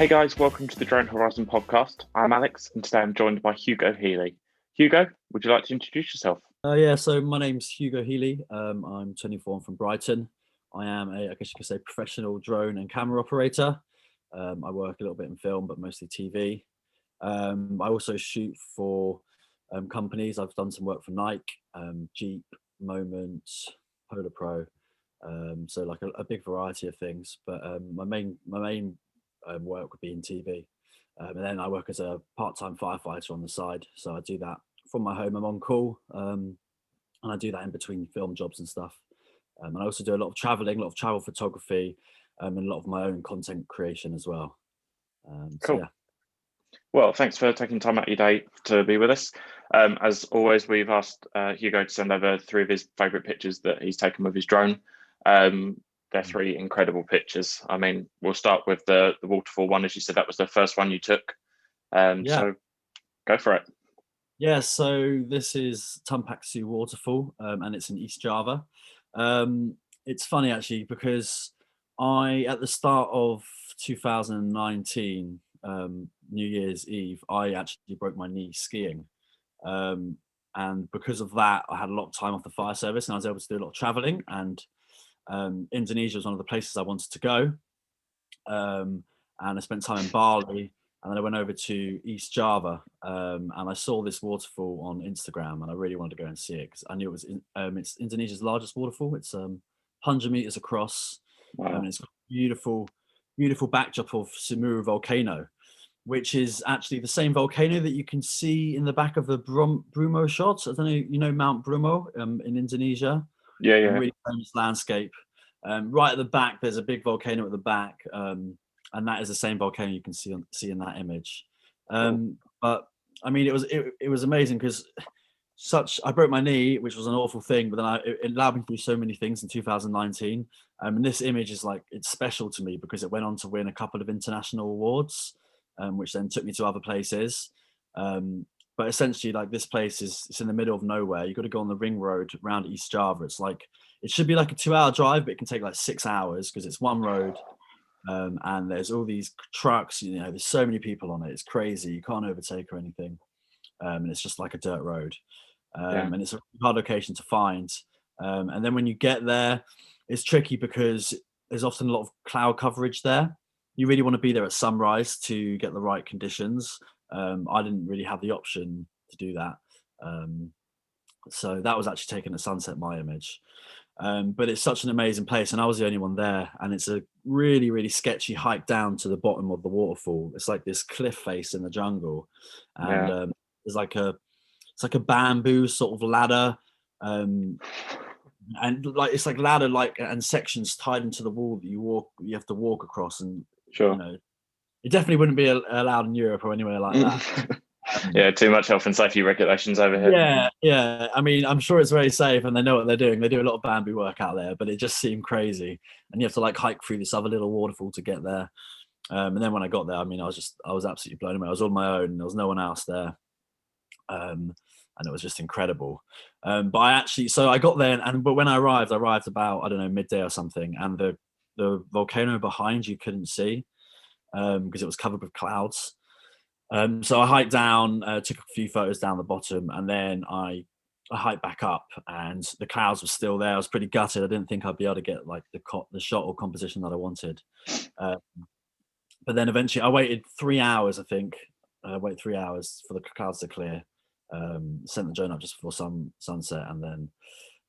Hey guys, welcome to the Drone Horizon podcast. I'm Alex, and today I'm joined by Hugo Healy. Hugo, would you like to introduce yourself? So my name's Hugo Healy. I'm 24, I'm from Brighton. I am I guess you could say, professional drone and camera operator. I work a little bit in film, but mostly TV. I also shoot for companies. I've done some work for Nike, Jeep, Moment, Polar Pro. So like a big variety of things. But my main work would be in TV. And then I work as a part-time firefighter on the side. So I do that from my home. I'm on call, and I do that in between film jobs and stuff. And I also do a lot of traveling, a lot of travel photography, and a lot of my own content creation as well. So Cool. yeah. Well, thanks for taking time out of your day to be with us. As always, we've asked Hugo to send over three of his favourite pictures that he's taken with his drone. They're three incredible pictures. I mean, we'll start with the waterfall one. As you said, that was the first one you took. Yeah. So go for it. Yeah, so this is Tumpaksu Waterfall, and it's in East Java. It's funny actually because at the start of 2019, New Year's Eve, I actually broke my knee skiing. And because of that, I had a lot of time off the fire service and I was able to do a lot of traveling. And Indonesia was one of the places I wanted to go. And I spent time in Bali, and then I went over to East Java, and I saw this waterfall on Instagram, and I really wanted to go and see it because I knew it was it's Indonesia's largest waterfall. It's 100 meters across, and Wow. it's got a beautiful backdrop of Sumuru volcano, which is actually the same volcano that you can see in the back of the Bromo shot. I don't know, you know Mount Bromo in Indonesia, Yeah, a yeah. really famous landscape. Right at the back, there's a big volcano at the back, and that is the same volcano you can see in that image. Cool. But I mean, it was amazing because I broke my knee, which was an awful thing, but then it allowed me to do so many things in 2019. And this image is like, it's special to me because it went on to win a couple of international awards, which then took me to other places. But essentially, like, this place it's in the middle of nowhere. You've got to go on the ring road around East Java. It should be like a 2-hour drive, but it can take like 6 hours because it's one road. And there's all these trucks, there's so many people on it. It's crazy. You can't overtake or anything. And it's just like a dirt road. Yeah. And it's a hard location to find. And then when you get there, it's tricky because there's often a lot of cloud coverage there. You really want to be there at sunrise to get the right conditions. I didn't really have the option to do that. So that was actually taken at sunset, my image. But it's such an amazing place, and I was the only one there. And it's a really, really sketchy hike down to the bottom of the waterfall. It's like this cliff face in the jungle, and Yeah. there's it's like a bamboo sort of ladder, and like it's like ladder and sections tied into the wall that you have to walk across, and Sure. it definitely wouldn't be allowed in Europe or anywhere like that. Yeah, too much health and safety regulations over here. Yeah. I mean, I'm sure it's very safe and they know what they're doing. They do a lot of bamboo work out there, but it just seemed crazy. And you have to like hike through this other little waterfall to get there. And then when I got there, I mean, I was absolutely blown away. I was on my own. There was no one else there. And it was just incredible. But I got there, but when I arrived about, I don't know, midday or something. And the volcano behind you couldn't see because it was covered with clouds. So I hiked down, took a few photos down the bottom, and then I hiked back up, and the clouds were still there. I was pretty gutted. I didn't think I'd be able to get like the shot or composition that I wanted. But then eventually, I waited 3 hours. I think wait 3 hours for the clouds to clear. Sent the drone up just before sunset, and then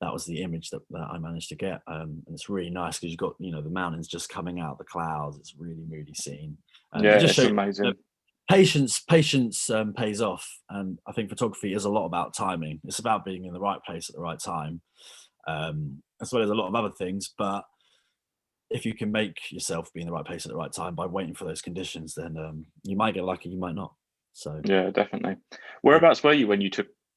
that was the image that I managed to get. And it's really nice because you've got the mountains just coming out of the clouds. It's a really moody scene. Yeah, It just it's shows amazing. patience pays off, and I think photography is a lot about timing. It's about being in the right place at the right time, as well as a lot of other things. But if you can make yourself be in the right place at the right time by waiting for those conditions, then you might get lucky, you might not. So Yeah, definitely. yeah. Whereabouts were you when you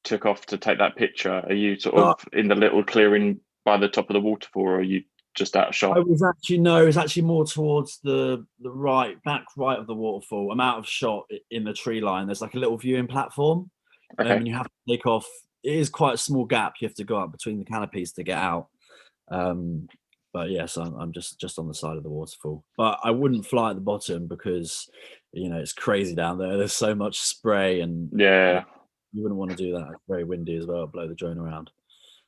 took off to take that picture? Are you sort Well, of in the little clearing by the top of the waterfall, or are you just out of shot? it was actually more towards the back right of the waterfall. I'm out of shot in the tree line. There's like a little viewing platform, Okay. and you have to take off. It is quite a small gap. You have to go up between the canopies to get out. But yes, I'm just on the side of the waterfall. But I wouldn't fly at the bottom because, you know, it's crazy down there. There's so much spray, and Yeah. you wouldn't want to do that. It's very windy as well, blow the drone around.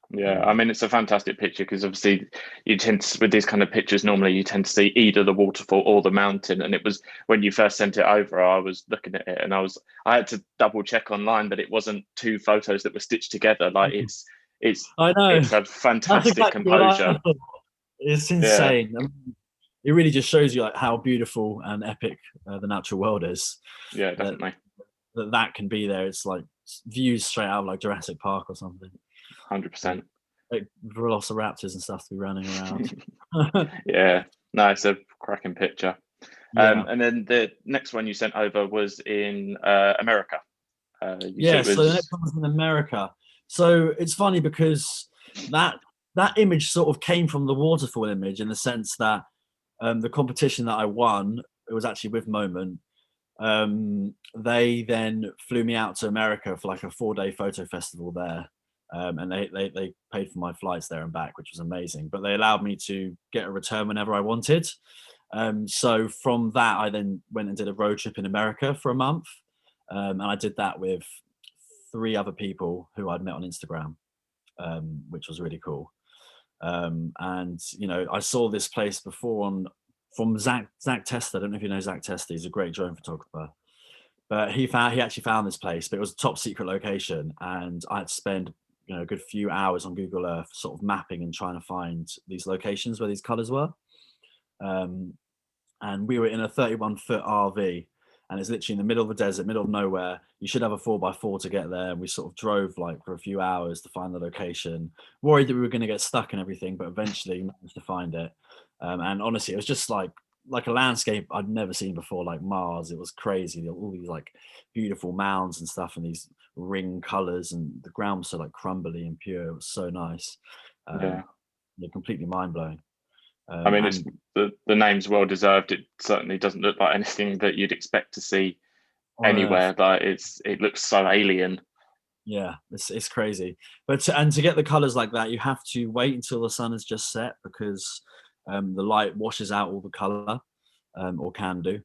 Yeah, I mean, it's a fantastic picture because obviously you tend to, with these kind of pictures, normally you tend to see either the waterfall or the mountain. And it was when you first sent it over, I was looking at it and I had to double check online that it wasn't two photos that were stitched together. Like I know. it's a That's fantastic exactly what I composure. thought. It's Yeah, insane. I mean, it really just shows you like how beautiful and epic the natural world is. yeah, That, definitely. that can be there. It's like views straight out of like Jurassic Park or something. 100%. Like velociraptors and stuff to be running around. Yeah, no, it's a cracking picture. Yeah. And then the next one you sent over was in America. You said Yeah, it so the next was, one was in America. So it's funny because that image sort of came from the waterfall image, in the sense that the competition that I won, it was actually with Moment. They then flew me out to America for like a 4-day photo festival there. And they paid for my flights there and back, which was amazing. But they allowed me to get a return whenever I wanted. So from that, I then went and did a road trip in America for a month. And I did that with 3 other people who I'd met on Instagram, which was really cool. And you know, I saw this place before from Zach Tester. I don't know if you know Zach Tester. He's a great drone photographer. But he actually found this place, but it was a top secret location, and I had to spend, you know, a good few hours on Google Earth, sort of mapping and trying to find these locations where these colors were. And we were in a 31-foot RV, and it's literally in the middle of the desert, middle of nowhere. You should have a 4x4 to get there. And we sort of drove like for a few hours to find the location, worried that we were going to get stuck and everything, but eventually managed to find it. And honestly, it was just like a landscape I'd never seen before, like Mars. It was crazy. All these like beautiful mounds and stuff, and these ring colors, and the ground was so like crumbly and pure. It was so nice. yeah. Completely mind blowing. I mean, it's And the name's well deserved. It certainly doesn't look like anything that you'd expect to see on Earth, anywhere. Like it looks so alien. yeah, it's crazy. But to get the colors like that, you have to wait until the sun has just set, because the light washes out all the color, or can do,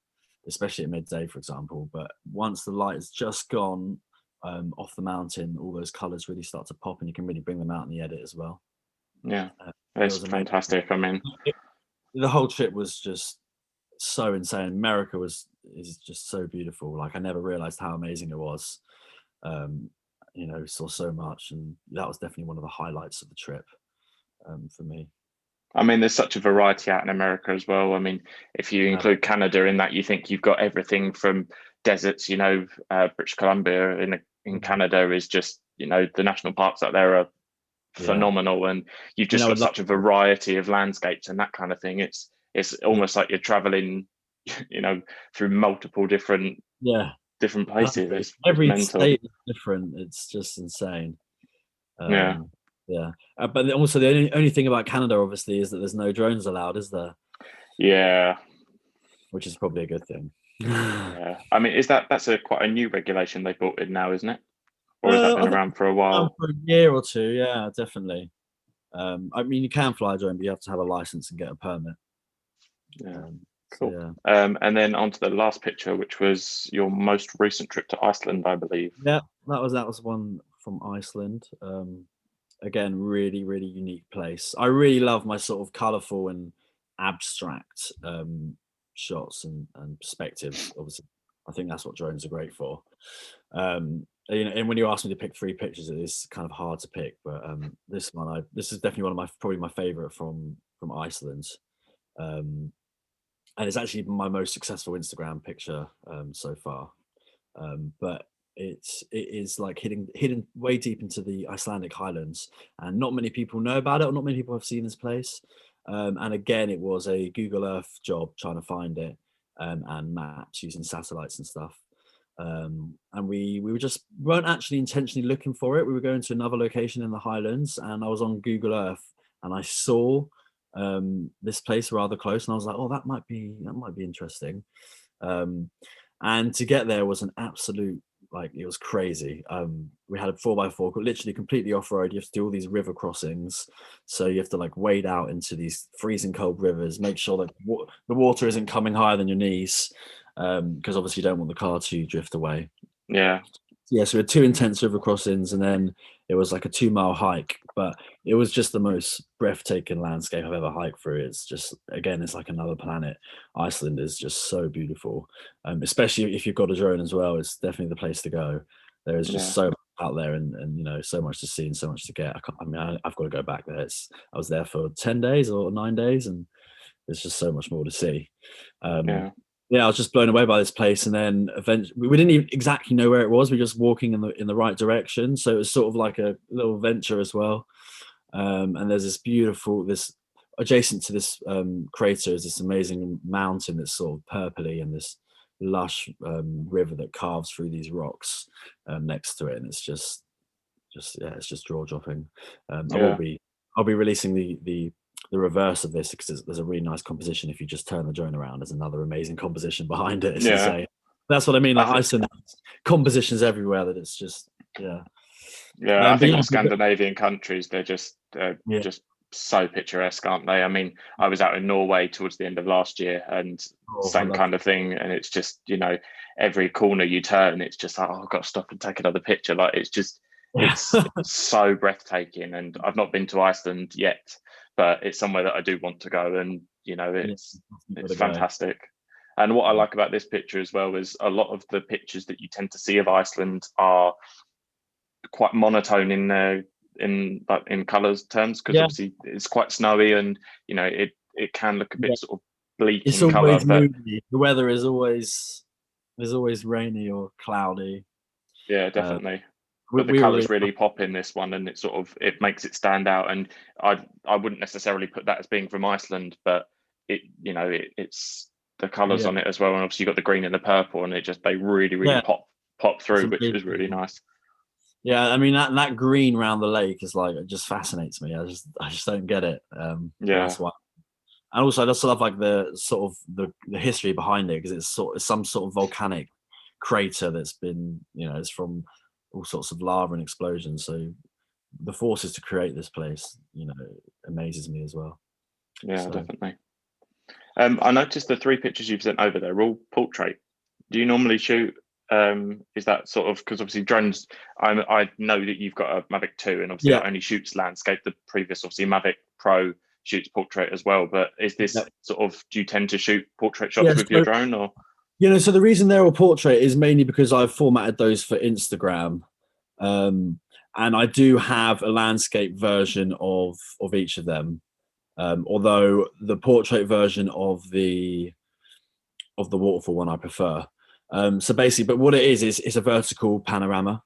especially at midday, for example. But once the light has just gone off the mountain, all those colors really start to pop, and you can really bring them out in the edit as well. Yeah, It it's was amazing. fantastic. I mean, The whole trip was just so insane. America is just so beautiful. Like I never realized how amazing it was. You know, saw so much, and that was definitely one of the highlights of the trip for me. there's such a variety out in America as well. I mean, if you Yeah, include Canada in that, you think you've got everything from deserts. You know, British Columbia in Canada is just, you know, the national parks out there are yeah. phenomenal, and you've I mean, just I got would love. such a variety of landscapes and that kind of thing. It's almost like you're traveling, you know, through multiple different Yeah, places. exactly. It's Every mental. state is different. It's just insane. Yeah. Um, yeah, but also the only thing about Canada, obviously, is that there's no drones allowed, is there? Yeah. Which is probably a good thing. Yeah. I mean, that's a quite a new regulation they brought in now, isn't it? Or has that I been think around for a around while? for a year or two. Yeah, definitely. I mean, you can fly a drone, but you have to have a license and get a permit. Yeah. So Cool. yeah, And then on to the last picture, which was your most recent trip to Iceland, I believe. yeah, that was one from Iceland. Again, really, really unique place. I really love my sort of colourful and abstract shots and perspectives. Obviously, I think that's what drones are great for. You know, and when you ask me to pick 3 pictures, it is kind of hard to pick. But this is definitely one of probably my favourite from Iceland. Um, and it's actually my most successful Instagram picture so far. But it is like hidden way deep into the Icelandic highlands, and not many people know about it, or not many people have seen this place. And again, it was a Google Earth job trying to find it, and maps using satellites and stuff. And we weren't actually intentionally looking for it. We were going to another location in the highlands, and I was on Google Earth, and I saw this place rather close, and I was like, oh, that might be interesting. And to get there was an absolute like it was crazy. We had a 4x4 literally completely off-road. You have to do all these river crossings, so you have to like wade out into these freezing cold rivers, make sure that the water isn't coming higher than your knees, because obviously you don't want the car to drift away. Yeah, so we had 2 intense river crossings, and then it was like a 2-mile hike, but it was just the most breathtaking landscape I've ever hiked through. It's just, again, it's like another planet. Iceland is just so beautiful, especially if you've got a drone as well. It's definitely the place to go. There is just so much out there, and you know, so much to see and so much to get. I've got to go back there. I was there for 10 days or 9 days, and there's just so much more to see. Yeah, I was just blown away by this place, and then eventually we didn't even exactly know where it was. We were just walking in the right direction, so it was sort of like a little venture as well. And there's this adjacent to this crater is this amazing mountain that's sort of purpley, and this lush river that carves through these rocks next to it, and it's just it's just jaw dropping. I'll be releasing the reverse of this, because there's a really nice composition. If you just turn the drone around, there's another amazing composition behind it. It's insane. That's what I mean. Like Iceland, compositions everywhere. That it's just I think the Scandinavian countries, they're just so picturesque, aren't they? I mean, I was out in Norway towards the end of last year, and same kind of thing. And it's just, you know, every corner you turn, it's just, oh, I've got to stop and take another picture. Like it's so breathtaking. And I've not been to Iceland yet, but it's somewhere that I do want to go, and you know, it's fantastic. And what I like about this picture as well is a lot of the pictures that you tend to see of Iceland are quite monotone in colours terms, because obviously it's quite snowy, and you know, it can look a bit sort of bleak in colour. But moody. The weather is always rainy or cloudy. Yeah, definitely. But the colours really pop in this one, and it makes it stand out. And I wouldn't necessarily put that as being from Iceland, but it's the colours on it as well. And obviously you've got the green and the purple, and they really pop through, which is really nice. Yeah, I mean that green around the lake is like, it just fascinates me. I just don't get it. That's why. And also I just love like the sort of the history behind it, because it's some sort of volcanic crater that's been, it's from all sorts of lava and explosions. So the forces to create this place, amazes me as well. Yeah, definitely. I noticed the 3 pictures you've sent over there are all portrait. Do you normally shoot? Is that sort of, because obviously drones, I know that you've got a Mavic 2, and obviously that only shoots landscape. The previous, obviously, Mavic Pro shoots portrait as well. But is this sort of, do you tend to shoot portrait shots with your drone, or? So the reason they're all portrait is mainly because I've formatted those for Instagram. And I do have a landscape version of each of them. Although the portrait version of the waterfall one I prefer. So basically, but what it is it's a vertical panorama.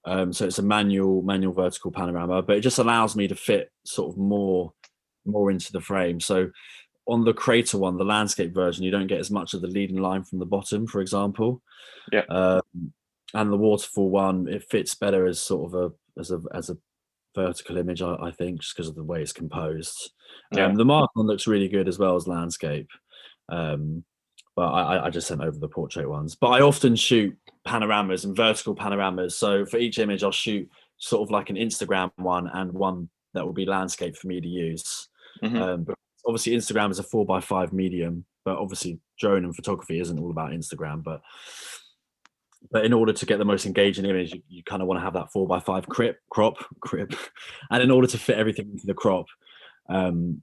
So it's a manual vertical panorama, but it just allows me to fit sort of more into the frame. So on the crater one, the landscape version, you don't get as much of the leading line from the bottom, for example. And the waterfall one, it fits better as sort of as a vertical image, I think, just because of the way it's composed. The mark one looks really good as well as landscape. But I just sent over the portrait ones. But I often shoot panoramas and vertical panoramas. So for each image, I'll shoot sort of like an Instagram one and one that will be landscape for me to use. But obviously Instagram is a 4x5 medium, but obviously drone and photography isn't all about Instagram. But in order to get the most engaging image, you kind of want to have that 4x5 crop. And in order to fit everything into the crop, you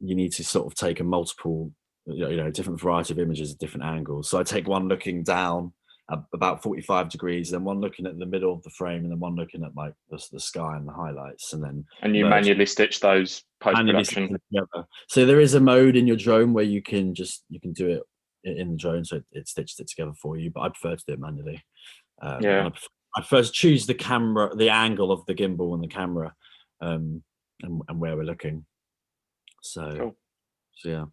need to sort of take a multiple, different variety of images at different angles. So I take one looking down at about 45 degrees, then one looking at the middle of the frame, and then one looking at like the sky and the highlights, and you manually stitch those post-production. So there is a mode in your drone where you can do it in the drone, so it stitched it together for you, but I prefer to do it manually. I prefer to choose the camera, the angle of the gimbal and the camera, and where we're looking. So yeah.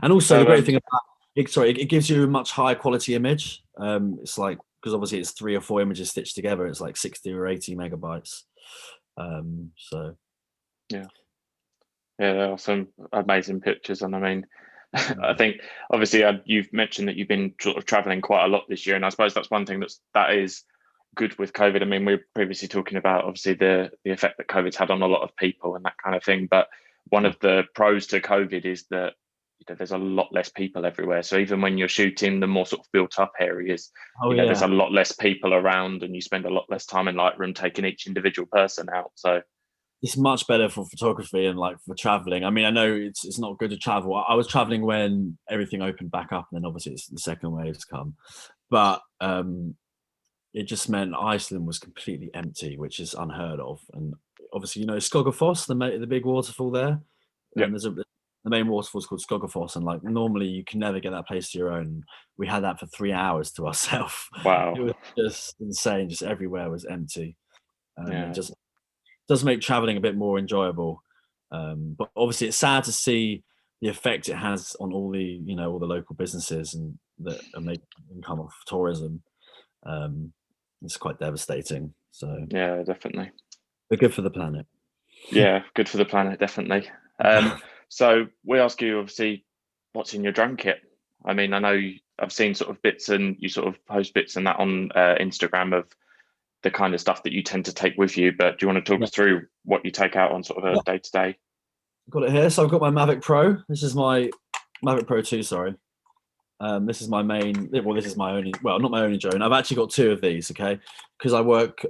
And also the great thing about it gives you a much higher quality image. It's like, because obviously it's 3 or 4 images stitched together, it's like 60 or 80 megabytes. There are some amazing pictures, and I mean, I think obviously you've mentioned that you've been sort of traveling quite a lot this year, and I suppose that's one thing that is good with COVID. I mean, we were previously talking about obviously the effect that COVID's had on a lot of people and that kind of thing. But one of the pros to COVID is that there's a lot less people everywhere. So even when you're shooting the more sort of built up areas, there's a lot less people around, and you spend a lot less time in Lightroom taking each individual person out. So it's much better for photography and like for traveling. I mean, I know it's not good to travel. I was traveling when everything opened back up, and then obviously it's the second wave's come, but it just meant Iceland was completely empty, which is unheard of. And obviously, Skogafoss, the big waterfall there. Yeah. The main waterfall is called Skogafoss, and like normally you can never get that place to your own. We had that for 3 hours to ourselves. Wow. It was just insane. Just everywhere was empty. Yeah. It just does make traveling a bit more enjoyable. But obviously it's sad to see the effect it has on all the local businesses and that make income off tourism. It's quite devastating. So yeah, definitely. But good for the planet. Yeah, good for the planet, definitely. So we ask you, obviously, what's in your drone kit? I mean, I know I've seen sort of bits, and you sort of post bits and that on Instagram of the kind of stuff that you tend to take with you. But do you want to talk us through what you take out on sort of a day-to-day? Got it here. So I've got my Mavic Pro. This is my Mavic Pro 2, sorry. This is my main, this is my only, well, not my only drone. I've actually got 2 of these, okay? Because I work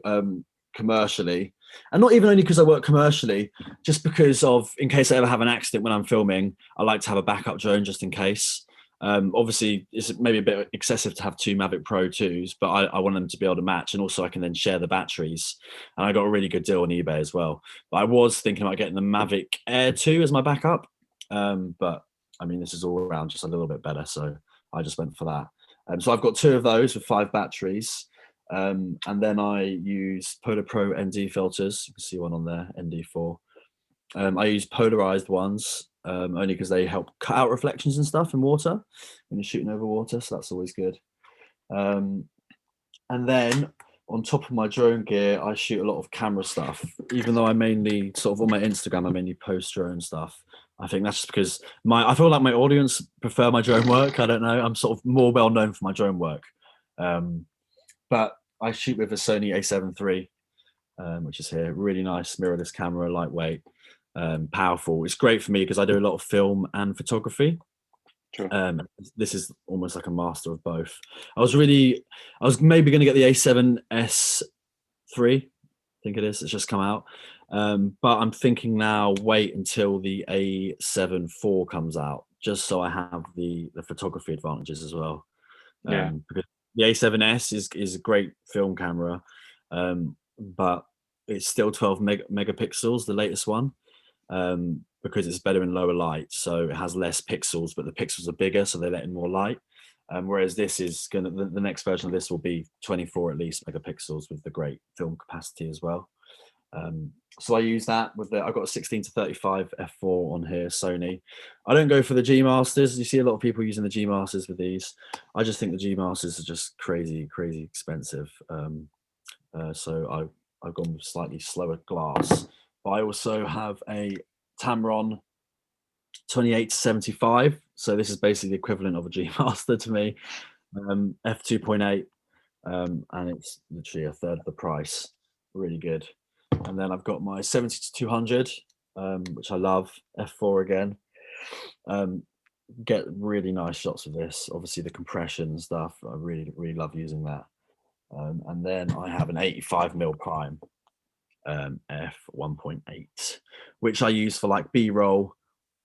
commercially. And not even only because I work commercially, just because of, in case I ever have an accident when I'm filming, I like to have a backup drone just in case. Obviously, it's maybe a bit excessive to have 2 Mavic Pro 2s, but I want them to be able to match, and also I can then share the batteries. And I got a really good deal on eBay as well. But I was thinking about getting the Mavic Air 2 as my backup. But I mean, this is all around just a little bit better, so I just went for that. So I've got 2 of those with 5 batteries. And then I use Polar Pro ND filters. You can see one on there, ND4. I use polarized ones, only because they help cut out reflections and stuff in water when you're shooting over water, so that's always good. And then on top of my drone gear, I shoot a lot of camera stuff, even though I mainly sort of on my Instagram, I mainly post drone stuff. I think that's just because I feel like my audience prefer my drone work. I don't know. I'm sort of more well known for my drone work. But I shoot with a Sony A7 III, which is here. Really nice mirrorless camera, lightweight, powerful. It's great for me because I do a lot of film and photography. Sure. This is almost like a master of both. I was maybe going to get the A7S III. I think it is. It's just come out. But I'm thinking now, wait until the A7 IV comes out, just so I have the photography advantages as well. Because the A7S is a great film camera, but it's still 12 megapixels, the latest one, because it's better in lower light. So it has less pixels, but the pixels are bigger, so they let in more light. Whereas this is the next version of this will be 24 at least megapixels with the great film capacity as well. So I use that I've got a 16-35 f4 on here, Sony. I don't go for the G Masters. You see a lot of people using the G Masters with these. I just think the G Masters are just crazy expensive. So I've gone with slightly slower glass. But I also have a Tamron 28-75. So this is basically the equivalent of a G Master to me. f2.8, and it's literally a third of the price. Really good. And then I've got my 70-200, which I love, f4 again. Get really nice shots of this. Obviously the compression and stuff, I really love using that. And then I have an 85mm prime, f1.8, which I use for like B-roll,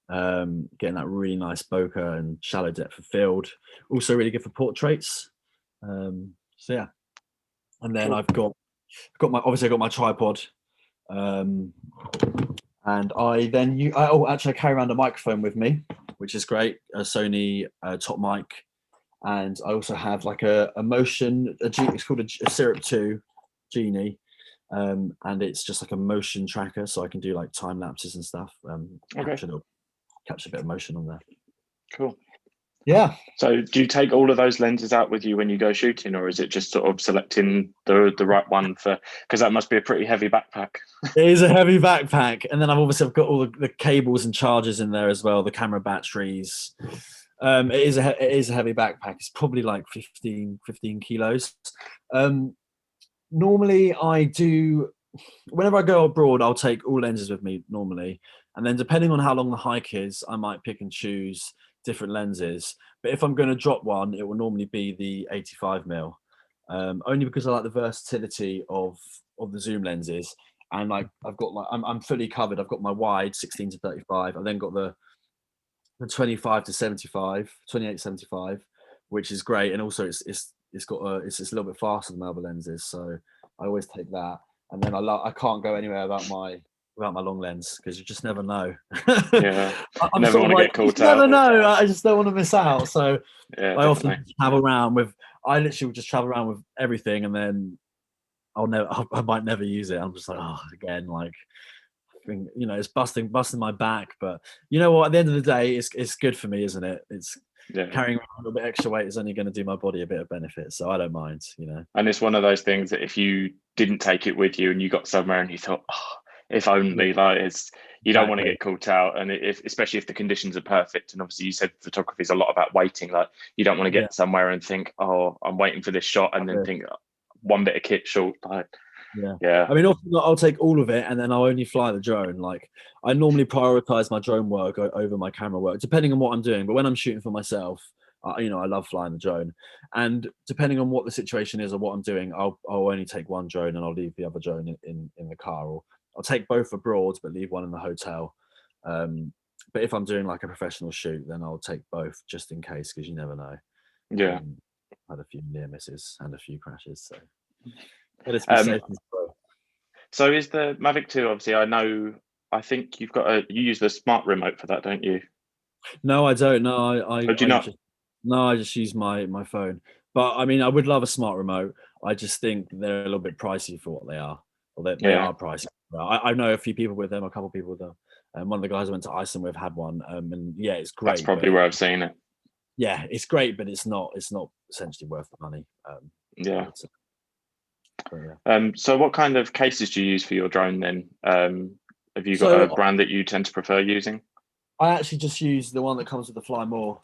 getting that really nice bokeh and shallow depth of field. Also really good for portraits. So yeah. And then I've got my tripod. And I then I carry around a microphone with me, which is great, a Sony top mic, and I also have like a motion, it's called a Syrup 2 Genie, and it's just like a motion tracker, so I can do like time lapses and stuff. Capture a bit of motion on there. Cool. Yeah. So do you take all of those lenses out with you when you go shooting, or is it just sort of selecting the right one because that must be a pretty heavy backpack? It is a heavy backpack. And then I've got all the cables and chargers in there as well, the camera batteries. It is a heavy backpack. It's probably like 15 kilos. Normally I do, whenever I go abroad, I'll take all lenses with me normally. And then depending on how long the hike is, I might pick and choose different lenses. But if I'm going to drop one, it will normally be the 85mm. Only because I like the versatility of the zoom lenses. And like I've got like I'm fully covered. I've got my wide 16 to 35. I've then got the 25 to 75, 28 to 75, which is great. And also it's got it's a little bit faster than my other lenses, so I always take that. And then I can't go anywhere without my long lens, because you just never know. Yeah, I'm never sort want of to like, get caught never out. know. I just don't want to miss out. So Yeah, I often definitely. travel around with. I literally will just travel around with everything, and then I might never use it. I'm just like, oh, again, like, you know, it's busting my back. But you know what? At the end of the day, it's good for me, isn't it? It's Yeah. carrying around a little bit extra weight is only going to do my body a bit of benefit, so I don't mind, you know. And it's one of those things that if you didn't take it with you and you got somewhere and you thought, oh, if only, Yeah, like, it's, you don't want to exactly. get caught out. And if, especially if the conditions are perfect. And obviously you said photography is a lot about waiting. Like, you don't want to Yeah, get somewhere and think, oh, I'm waiting for this shot, and then think one bit of kit short. Like, yeah. yeah, I mean, often I'll take all of it, and then I'll only fly the drone. Like, I normally prioritize my drone work over my camera work, depending on what I'm doing. But when I'm shooting for myself, you know, I love flying the drone. And depending on what the situation is or what I'm doing, I'll only take one drone and I'll leave the other drone in the car, or I'll take both abroad but leave one in the hotel. But if I'm doing like a professional shoot, then I'll take both just in case, because you never know. yeah. Had a few near misses and a few crashes, so better to be Um, safe than sorry. so is the Mavic 2, obviously, I think you use the smart remote for that, don't you? No, I don't. No, Or do you not? I just use my phone. But I mean, I would love a smart remote. I just think they're a little bit pricey for what they are. Or they Yeah, are pricey. I know a few people with them, a couple of people with them. And one of the guys I went to Iceland with had one. And yeah, it's that's great. But probably where I've seen it. yeah, it's great, but it's not essentially worth the money. I Yeah. would say. But yeah. So what kind of cases do you use for your drone then? Have you got a So brand that you tend to prefer using? I actually just use the one that comes with the Fly More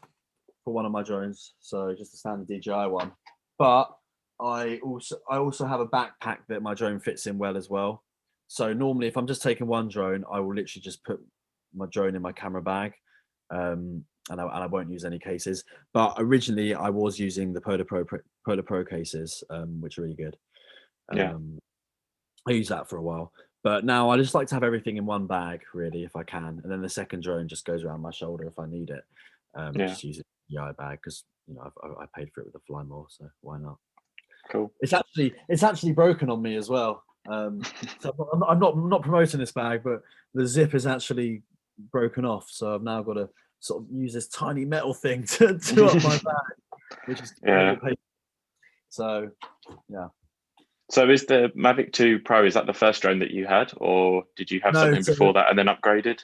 for one of my drones. So just the standard DJI one. But I also have a backpack that my drone fits in well as well. So normally, if I'm just taking one drone, I will literally just put my drone in my camera bag, and I won't use any cases. But originally, I was using the Polar Pro cases, which are really good. Yeah, Um, I used that for a while, but now I just like to have everything in one bag, really, if I can, and then the second drone just goes around my shoulder if I need it. yeah, Just use it in the eye bag, because you know I paid for it with the Fly More, so why not? cool. It's actually broken on me as well. So I'm not promoting this bag, but the zip is actually broken off. So I've now got to sort of use this tiny metal thing to up my bag, which is a little Yeah. bit painful. So yeah. So is the Mavic 2 Pro, is that the first drone that you had, or did you have No, something so before that and then upgraded?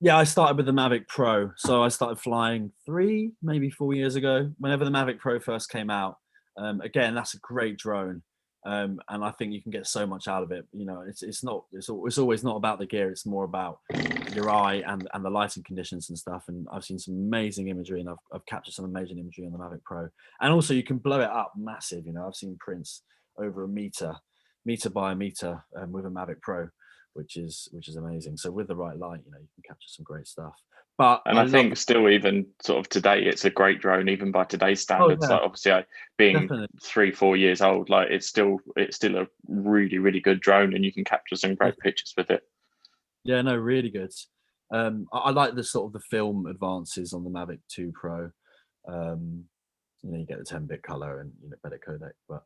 yeah, I started with the Mavic Pro. So I started flying 3, maybe 4 years ago, whenever the Mavic Pro first came out. Again, that's a great drone. And I think you can get so much out of it. You know, it's always not about the gear. It's more about your eye and the lighting conditions and stuff. And I've seen some amazing imagery, and I've captured some amazing imagery on the Mavic Pro. And also you can blow it up massive. You know, I've seen prints over a meter by a meter, with a Mavic Pro, which is amazing. So with the right light, you know, you can capture some great stuff. But And I I love think still, even sort of today, it's a great drone, even by today's oh standards. yeah, Like, obviously, being definitely. 3, 4 years old, like, it's still a really, really good drone, and you can capture some great pictures with it. Yeah, no, really good. I like the sort of the film advances on the Mavic 2 Pro. You know, you get the 10-bit color and, you know, better codec, but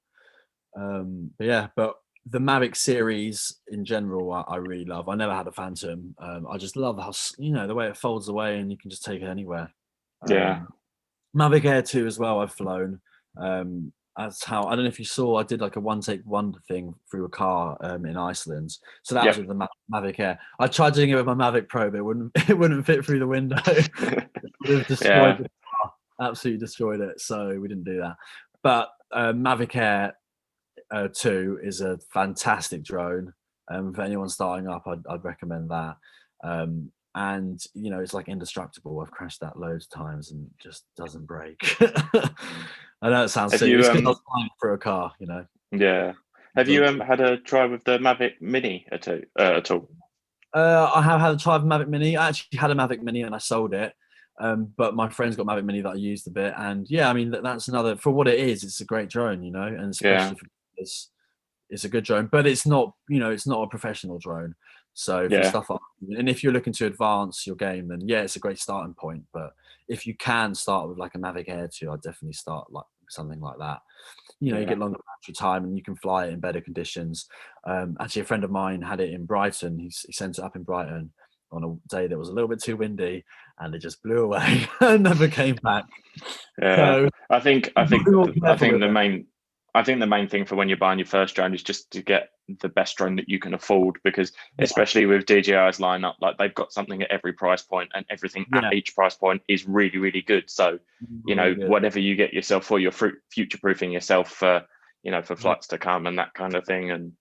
yeah, but the Mavic series in general, I really love. I never had a Phantom. I just love how you know, the way it folds away and you can just take it anywhere. Yeah, Mavic Air 2 as well, I've flown. That's how, I don't know if you saw, I did like a one take wonder thing through a car in Iceland. So that was yep. with the Mavic Air. I tried doing it with my Mavic Pro, but it wouldn't it wouldn't fit through the window. It would have destroyed Yeah, the car, absolutely destroyed it. So we didn't do that. But Mavic Air 2 is a fantastic drone. For anyone starting up, I'd recommend that. And you know, it's like indestructible. I've crashed that loads of times and it just doesn't break. I know it sounds have silly. you It's because I was flying for a car, you know. yeah, Have you had a try with the Mavic Mini at all? I have had a try with Mavic Mini. I actually had a Mavic Mini and I sold it. But my friend's got Mavic Mini that I used a bit, and yeah, I mean that's another, for what it is. It's a great drone, you know, and especially for it's a good drone, but it's not, you know, it's not a professional drone. So for stuff like, and if you're looking to advance your game, then yeah, it's a great starting point. But if you can start with like a Mavic Air 2, I'd definitely start like something like that. You know, you get longer battery time and you can fly it in better conditions. Actually, a friend of mine had it in Brighton. He sent it up in Brighton on a day that was a little bit too windy, and it just blew away and never came back. Yeah, so, I think the main thing for when you're buying your first drone is just to get the best drone that you can afford, because especially with DJI's lineup, like they've got something at every price point, and everything at each price point is really, really good. So, you know, whatever you get yourself for, you're future proofing yourself for, you know, for flights to come and that kind of thing. And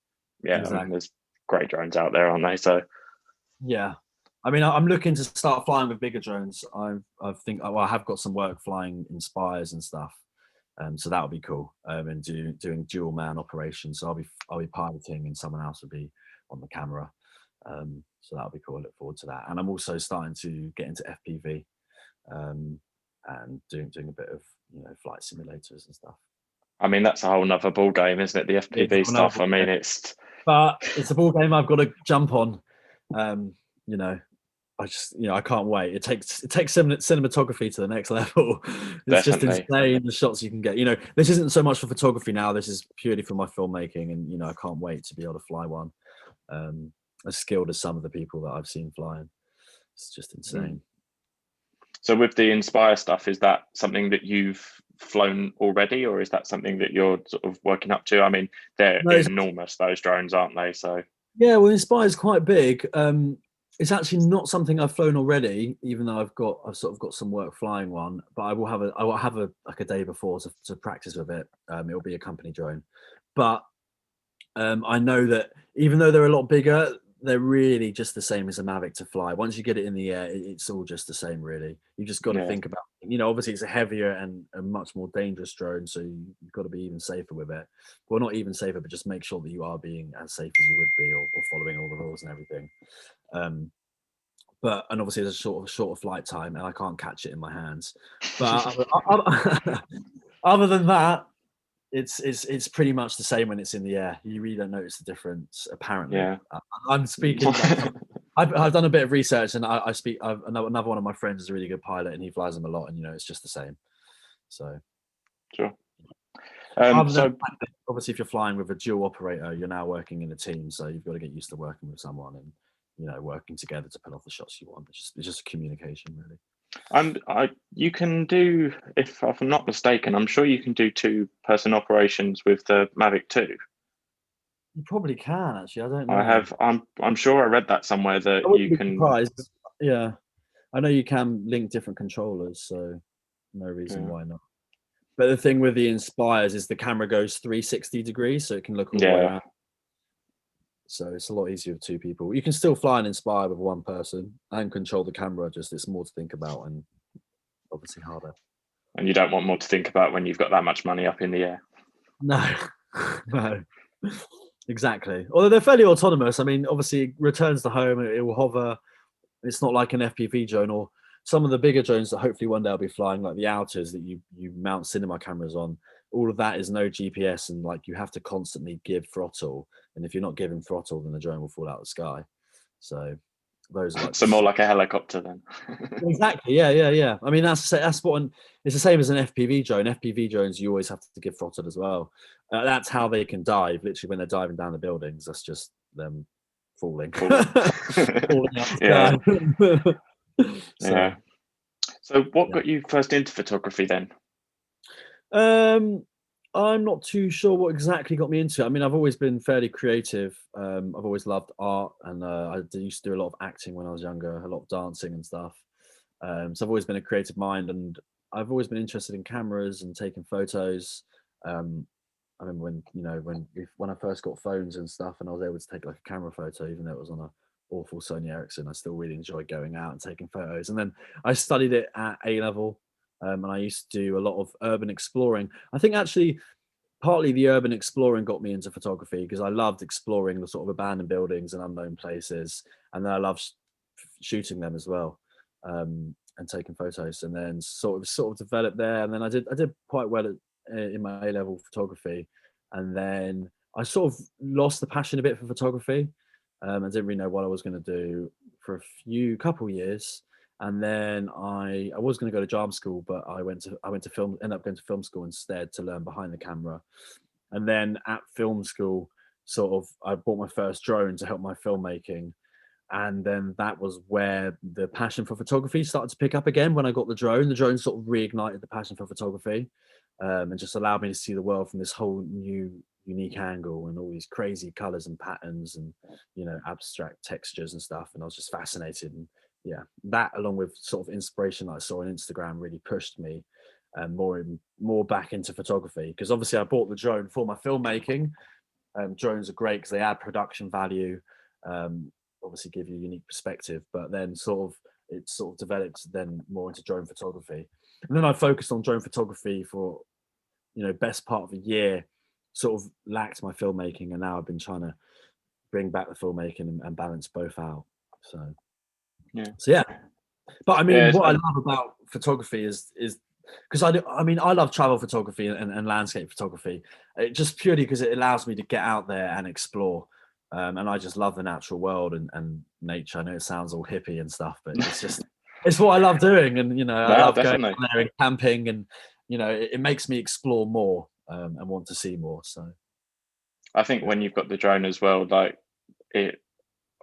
I mean, there's great drones out there, aren't they? So yeah. I mean, I'm looking to start flying with bigger drones. I have got some work flying Inspires and stuff, so that would be cool. And doing dual man operations. So I'll be piloting, and someone else will be on the camera. So that'll be cool. I look forward to that. And I'm also starting to get into FPV, and doing a bit of, you know, flight simulators and stuff. I mean, that's a whole nother ball game, isn't it? The FPV stuff. I mean, it's a ball game I've got to jump on. You know, I can't wait. It takes cinematography to the next level. It's just insane, the shots you can get. You know, this isn't so much for photography now. This is purely for my filmmaking, and you know, I can't wait to be able to fly one. As skilled as some of the people that I've seen flying, it's just insane. So with the Inspire stuff, is that something that you've flown already, or is that something that you're sort of working up to? I mean, they're enormous, those drones, aren't they? So yeah, well, Inspire is quite big. It's actually not something I've flown already, even though I've sort of got some work flying one. But I will have like a day before to practice with it. It'll be a company drone, but I know that even though they're a lot bigger, they're really just the same as a Mavic to fly. Once you get it in the air, it's all just the same, really. You've just got to think about, you know, obviously it's a heavier and a much more dangerous drone, so you've got to be even safer with it. Well, not even safer, but just make sure that you are being as safe as you would be, or following all the rules and everything. But obviously there's a shorter flight time, and I can't catch it in my hands. But other than that, it's pretty much the same when it's in the air. You really don't notice the difference, apparently. I'm speaking. I've done a bit of research, and another one of my friends is a really good pilot, and he flies them a lot, and you know, it's just the same. So sure. Obviously, if you're flying with a dual operator, you're now working in a team, so you've got to get used to working with someone and, you know, working together to pull off the shots you want. It's just communication, really. And you can do, if I'm not mistaken, I'm sure you can do 2-person operations with the Mavic 2. You probably can, actually. I don't know. I'm sure I read that somewhere that you can. Surprised. Yeah, I know you can link different controllers, so no reason why not. But the thing with the Inspires is the camera goes 360 degrees, so it can look all the way around. So it's a lot easier with 2 people. You can still fly an Inspire with 1 person and control the camera, just it's more to think about and obviously harder. And you don't want more to think about when you've got that much money up in the air. No, no, exactly. Although they're fairly autonomous. I mean, obviously it returns to home, it will hover. It's not like an FPV drone or some of the bigger drones that hopefully one day I'll be flying, like the Outers that you mount cinema cameras on. All of that is no GPS, and like you have to constantly give throttle. And if you're not giving throttle, then the drone will fall out of the sky. So those are like more like a helicopter then. Exactly. Yeah. I mean, that's what it's the same as an FPV drone. FPV drones, you always have to give throttle as well. That's how they can dive. Literally, when they're diving down the buildings, that's just them falling. Falling out. Yeah. So what got you first into photography then? I'm not too sure what exactly got me into it. I mean, I've always been fairly creative. I've always loved art, and I used to do a lot of acting when I was younger, a lot of dancing and stuff. So I've always been a creative mind, and I've always been interested in cameras and taking photos. I remember when I first got phones and stuff, and I was able to take like a camera photo, even though it was on a awful Sony Ericsson. I still really enjoyed going out and taking photos. And then I studied it at A level, and I used to do a lot of urban exploring. I think actually partly the urban exploring got me into photography because I loved exploring the sort of abandoned buildings and unknown places, and then I loved shooting them as well, and taking photos. And then sort of developed there, and then I did quite well in my A level photography, and then I sort of lost the passion a bit for photography. I didn't really know what I was going to do for couple years, and then I was going to go to drama school, but I went to film, ended up going to film school instead to learn behind the camera. And then at film school, sort of, I bought my first drone to help my filmmaking, and then that was where the passion for photography started to pick up again. When I got the drone sort of reignited the passion for photography, and just allowed me to see the world from this whole new unique angle and all these crazy colors and patterns and, you know, abstract textures and stuff. And I was just fascinated. And yeah, that along with sort of inspiration that I saw on Instagram really pushed me more back into photography, because obviously I bought the drone for my filmmaking. Drones are great because they add production value, obviously give you a unique perspective, but then it sort of developed then more into drone photography. And then I focused on drone photography for, you know, best part of a year, sort of lacked my filmmaking, and now I've been trying to bring back the filmmaking and balance both out. So yeah. But I mean, what I love about photography is because I love travel photography and landscape photography, just purely because it allows me to get out there and explore. And I just love the natural world and nature. I know it sounds all hippie and stuff, but it's just, it's what I love doing. And, you know, I love definitely going out there and camping, and, you know, it makes me explore more and want to see more. So I think when you've got the drone as well, like, it,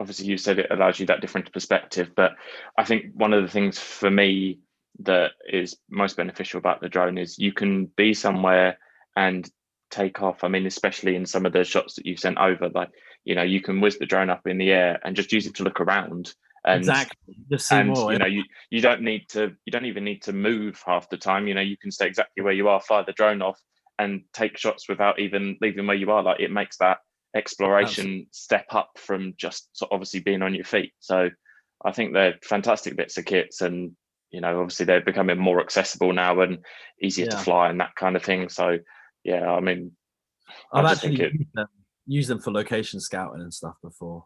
obviously you said it allows you that different perspective, but I think one of the things for me that is most beneficial about the drone is you can be somewhere and take off. I mean, especially in some of the shots that you've sent over, like, you know, you can whiz the drone up in the air and just use it to look around. And exactly, just see more. You know, you don't even need to move half the time. You know, you can stay exactly where you are, fire the drone off, and take shots without even leaving where you are. Like, it makes that exploration step up from just obviously being on your feet. So I think they're fantastic bits of kits, and, you know, obviously they're becoming more accessible now and easier to fly and that kind of thing. So yeah, I mean, I've actually used them for location scouting and stuff before,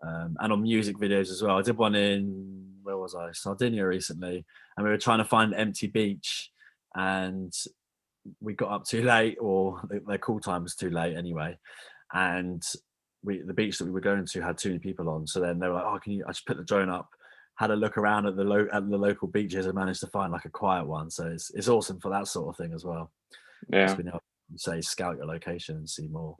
and on music videos as well. I did one in, where was I, Sardinia recently, and we were trying to find an empty beach, and we got up too late, or their call time was too late anyway, and the beach that we were going to had too many people on. So then they were like, "Oh, I just put the drone up, had a look around at the local beaches, and managed to find like a quiet one." So it's awesome for that sort of thing as well. Yeah, just being able to say scout your location and see more.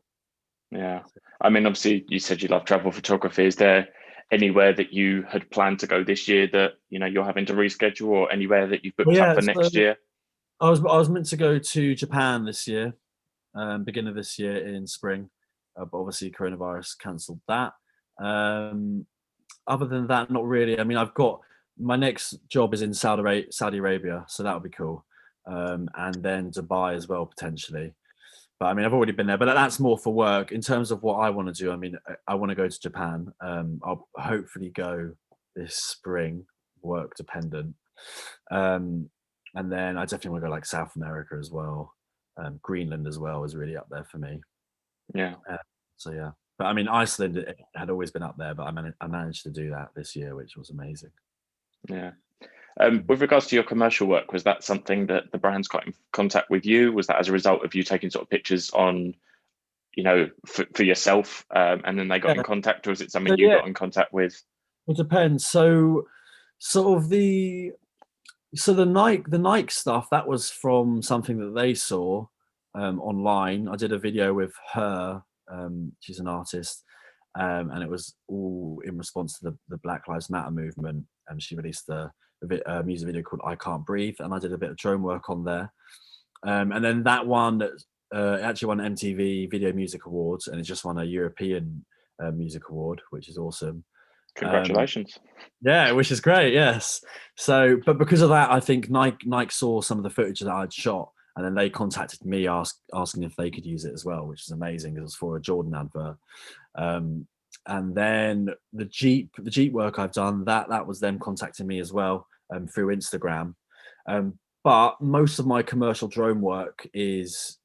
Yeah, I mean, obviously you said you love travel photography. Is there anywhere that you had planned to go this year that, you know, you're having to reschedule, or anywhere that you've booked up for next year? I was meant to go to Japan this year, beginning of this year in spring, but obviously coronavirus cancelled that. Other than that, not really. I mean, I've got my next job is in Saudi Arabia, so that would be cool, and then Dubai as well potentially. But I mean, I've already been there, but that's more for work. In terms of what I want to do, I mean, I want to go to Japan. I'll hopefully go this spring, work dependent. And then I definitely want to go like South America as well. Greenland as well is really up there for me. Yeah. So yeah, but I mean, Iceland had always been up there, but I managed to do that this year, which was amazing. Yeah. With regards to your commercial work, was that something that the brands got in contact with you? Was that as a result of you taking sort of pictures on, you know, for yourself, and then they got in contact, or is it something you got in contact with? It depends. So sort of the Nike stuff, that was from something that they saw online. I did a video with her. She's an artist, and it was all in response to the Black Lives Matter movement. And she released a music video called "I Can't Breathe," and I did a bit of drone work on there. And then that one actually won MTV Video Music Awards, and it just won a European Music Award, which is awesome. Congratulations. Yeah, which is great. Yes. So, but because of that, I think Nike saw some of the footage that I'd shot, and then they contacted me asking if they could use it as well, which is amazing because it was for a Jordan advert. And then the Jeep work I've done, that was them contacting me as well through Instagram. But most of my commercial drone work isn't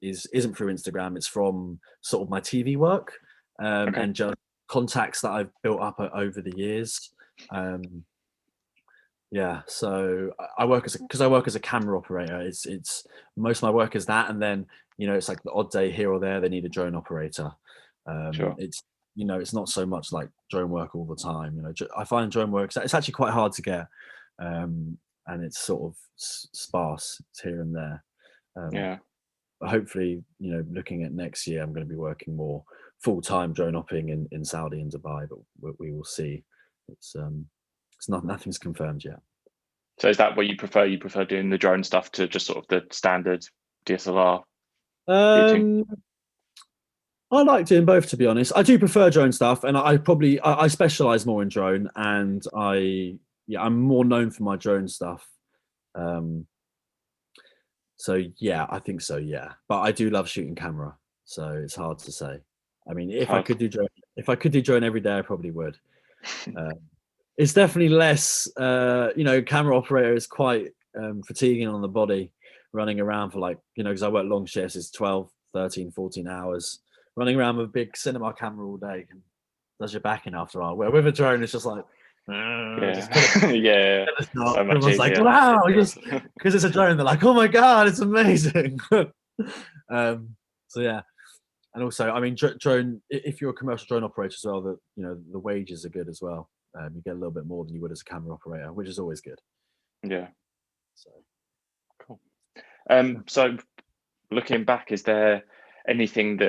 through Instagram. It's from sort of my TV work, Okay. and just contacts that I've built up over the years. Yeah, so I work because I work as a camera operator. It's most of my work is that, and then it's like the odd day here or there they need a drone operator. Sure. It's it's not so much like drone work all the time. I find drone work it's actually quite hard to get, and it's sort of sparse. It's here and there. Yeah. But hopefully, looking at next year, I'm going to be working more full time drone opping in Saudi and Dubai. But we will see. It's not nothing's confirmed yet. So is that what you prefer? You prefer doing the drone stuff to just sort of the standard DSLR shooting? I like doing both, to be honest. I do prefer drone stuff, and I specialize more in drone, and I'm more known for my drone stuff. So yeah, I think so. Yeah, but I do love shooting camera, so it's hard to say. I mean, if I could do drone every day, I probably would. It's definitely less. Camera operator is quite fatiguing on the body, running around for because I work long shifts. It's 12, 13, 14 hours. Running around with a big cinema camera all day does your back in after a while. Where with a drone, it's just like, just put it, Yeah. So much everyone's like, easier. wow, because it's a drone. They're like, oh my god, it's amazing. So yeah, and also, I mean, drone. If you're a commercial drone operator as well, the wages are good as well. You get a little bit more than you would as a camera operator, which is always good. Yeah. So Cool. So looking back, is there anything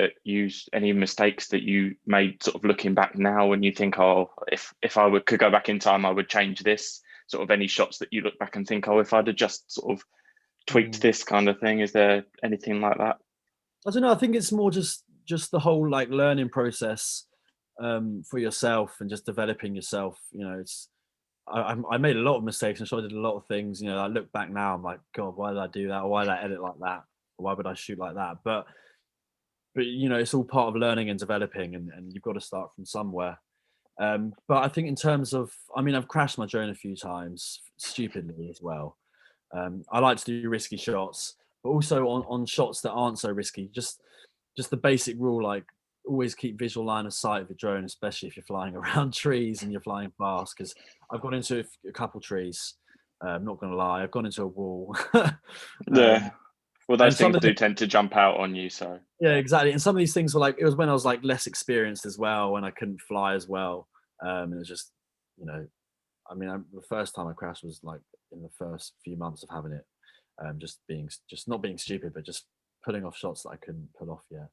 any mistakes that you made sort of looking back now and you think, oh, if I could go back in time, I would change this? Sort of any shots that you look back and think, oh, if I'd have just sort of tweaked this kind of thing, is there anything like that? I don't know. I think it's more just the whole learning process for yourself and just developing yourself. I made a lot of mistakes. I'm sure I did a lot of things. I look back now, I'm like, God, why did I do that? Or why did I edit like that? Or why would I shoot like that? But it's all part of learning and developing, and you've got to start from somewhere. But I think in terms of, I mean, I've crashed my drone a few times, stupidly as well. I like to do risky shots, but also on shots that aren't so risky. Just the basic rule, like always keep visual line of sight of your drone, especially if you're flying around trees and you're flying fast. Because I've gone into a couple trees. I'm not going to lie, I've gone into a wall. Yeah. Well, those things do the, tend to jump out on you. So yeah, exactly. And some of these things were it was when I was less experienced as well, when I couldn't fly as well. And it was just, I mean, the first time I crashed was in the first few months of having it, just not being stupid, but just pulling off shots that I couldn't pull off yet.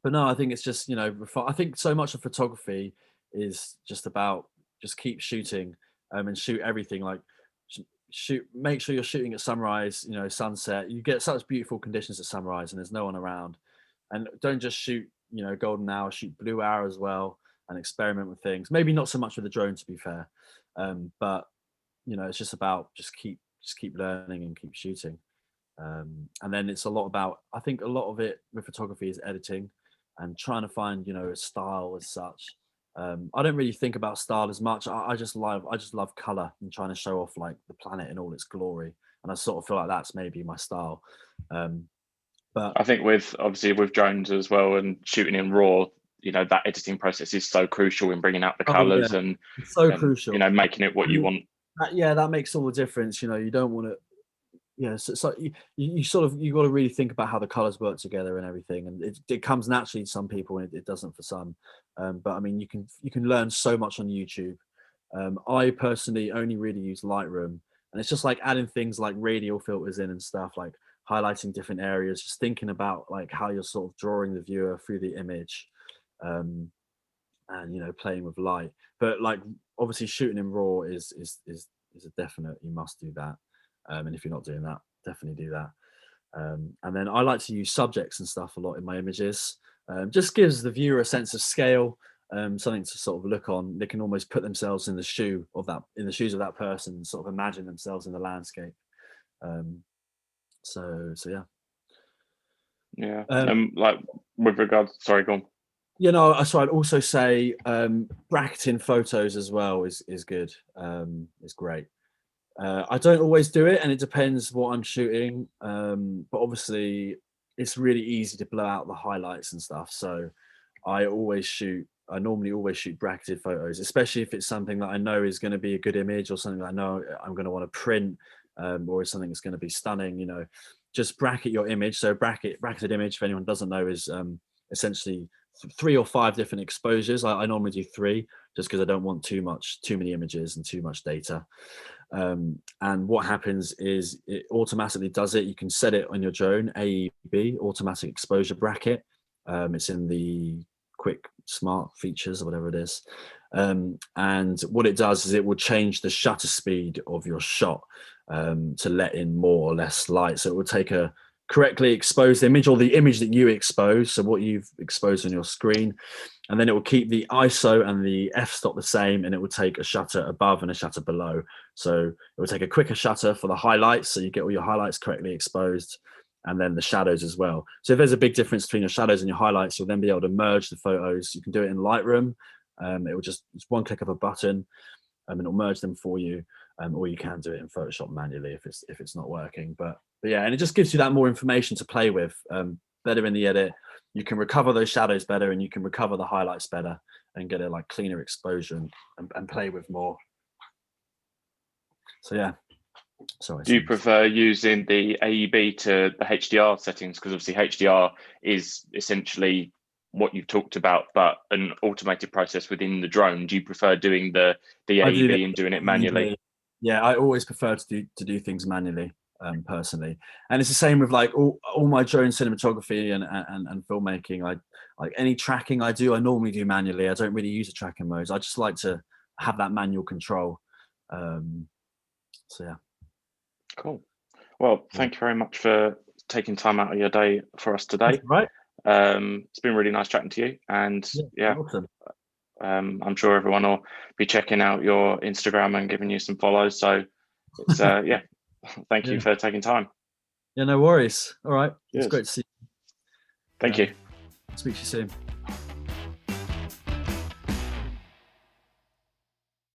But no, I think it's just I think so much of photography is just about just keep shooting, and shoot everything. Make sure you're shooting at sunrise, sunset. You get such beautiful conditions at sunrise, and there's no one around. And don't just shoot, golden hour. Shoot blue hour as well, and experiment with things. Maybe not so much with the drone, to be fair, but it's just about just keep learning and keep shooting. And then it's a lot about, I think a lot of it with photography is editing and trying to find a style as such. I don't really think about style as much. I just love color and trying to show off the planet in all its glory, and I sort of feel like that's maybe my style. But I think with drones as well and shooting in raw, that editing process is so crucial in bringing out the colors and it's so crucial. Making it what you want. That makes all the difference. You don't want to. So you got to really think about how the colors work together and everything, and it comes naturally to some people and it doesn't for some. But I mean, you can learn so much on YouTube. I personally only really use Lightroom, and it's just adding things like radial filters in and stuff, like highlighting different areas, just thinking about how you're sort of drawing the viewer through the image, and playing with light. But obviously shooting in raw is a definite, you must do that. And if you're not doing that, definitely do that. And then I like to use subjects and stuff a lot in my images. Just gives the viewer a sense of scale, something to sort of look on. They can almost put themselves in the shoes of that person, and sort of imagine themselves in the landscape. So yeah. Yeah. With regards, sorry, go on. I'd also say bracketing photos as well is good. It's great. I don't always do it, and it depends what I'm shooting. But obviously, it's really easy to blow out the highlights and stuff. So I normally always shoot bracketed photos, especially if it's something that I know is going to be a good image, or something that I know I'm going to want to print, or is something that's going to be stunning. Just bracket your image. So bracketed image, if anyone doesn't know, is essentially 3 or 5 different exposures. I normally do 3, just because I don't want too many images and too much data. And what happens is it automatically does it. You can set it on your drone, AEB, automatic exposure bracket. It's in the quick smart features or whatever it is. And what it does is it will change the shutter speed of your shot to let in more or less light. So it will take a correctly exposed image, or the image that you expose, so what you've exposed on your screen, and then it will keep the ISO and the f-stop the same, and it will take a shutter above and a shutter below. So it will take a quicker shutter for the highlights, so you get all your highlights correctly exposed, and then the shadows as well. So if there's a big difference between your shadows and your highlights, you'll then be able to merge the photos. You can do it in Lightroom. It will it's one click of a button, and it'll merge them for you. Or you can do it in Photoshop manually if it's not working. But yeah, and it just gives you that more information to play with, better in the edit. You can recover those shadows better, and you can recover the highlights better, and get a cleaner exposure and play with more. So yeah. Sorry. Do you prefer using the AEB to the HDR settings? Because obviously HDR is essentially what you've talked about, but an automated process within the drone. Do you prefer doing the AEB and doing it manually? Yeah, I always prefer to do things manually, personally. And it's the same with all my drone cinematography and filmmaking. I any tracking I do, I normally do manually. I don't really use the tracking modes. I just like to have that manual control. So yeah. Cool. Well, thank you very much for taking time out of your day for us today. Right. It's been really nice chatting to you, and yeah, awesome. I'm sure everyone will be checking out your Instagram and giving you some follows. So it's yeah, thank you for taking time. Yeah, no worries. All right. It's great to see you. Thank you. Speak to you soon.